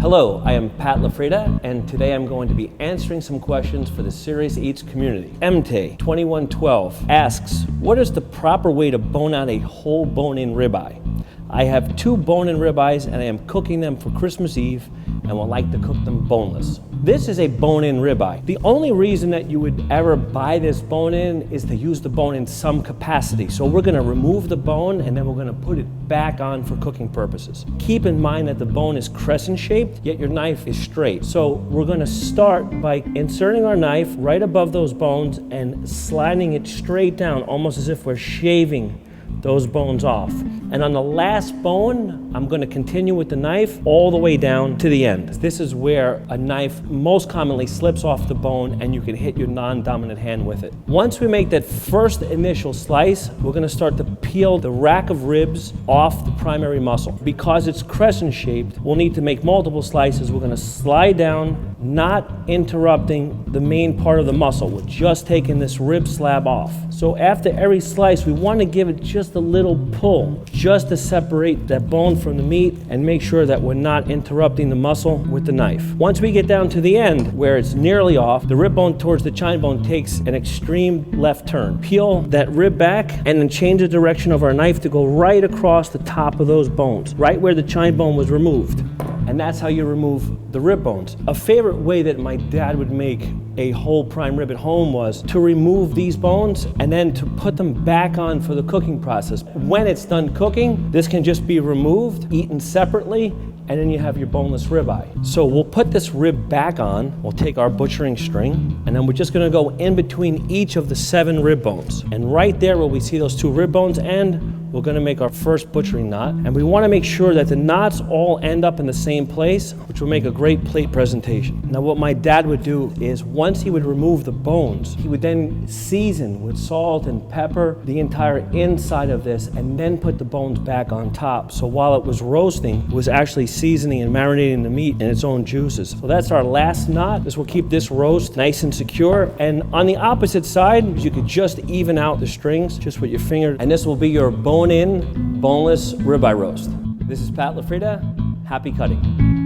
Hello, I am Pat LaFrieda, and today I'm going to be answering some questions for the Serious Eats community. MT2112 asks, what is the proper way to bone out a whole bone-in ribeye? I have 2 bone-in ribeyes and I am cooking them for Christmas Eve and would like to cook them boneless. This is a bone-in ribeye. The only reason that you would ever buy this bone-in is to use the bone in some capacity. So we're gonna remove the bone and then we're gonna put it back on for cooking purposes. Keep in mind that the bone is crescent shaped, yet your knife is straight. So we're gonna start by inserting our knife right above those bones and sliding it straight down, almost as if we're shaving those bones off. And on the last bone, I'm going to continue with the knife all the way down to the end. This is where a knife most commonly slips off the bone and you can hit your non-dominant hand with it. Once we make that first initial slice, we're going to start to peel the rack of ribs off the primary muscle. Because it's crescent shaped, we'll need to make multiple slices. We're going to slide down, not interrupting the main part of the muscle. We're just taking this rib slab off. So after every slice, we want to give it just a little pull, just to separate that bone from the meat and make sure that we're not interrupting the muscle with the knife. Once we get down to the end, where it's nearly off, the rib bone towards the chine bone takes an extreme left turn. Peel that rib back and then change the direction of our knife to go right across the top of those bones, right where the chine bone was removed. And that's how you remove the rib bones. A favorite way that my dad would make a whole prime rib at home was to remove these bones and then to put them back on for the cooking process. When it's done cooking, this can just be removed, eaten separately, and then you have your boneless ribeye. So we'll put this rib back on, we'll take our butchering string, and then we're just gonna go in between each of the 7 rib bones. And right there where we see those 2 rib bones end, we're gonna make our first butchering knot. And we wanna make sure that the knots all end up in the same place, which will make a great plate presentation. Now what my dad would do is once he would remove the bones, he would then season with salt and pepper the entire inside of this and then put the bones back on top. So while it was roasting, it was actually seasoning and marinating the meat in its own juices. So that's our last knot. This will keep this roast nice and secure. And on the opposite side, you could just even out the strings just with your finger, and this will be your bone-in, boneless ribeye roast. This is Pat LaFrieda. Happy cutting.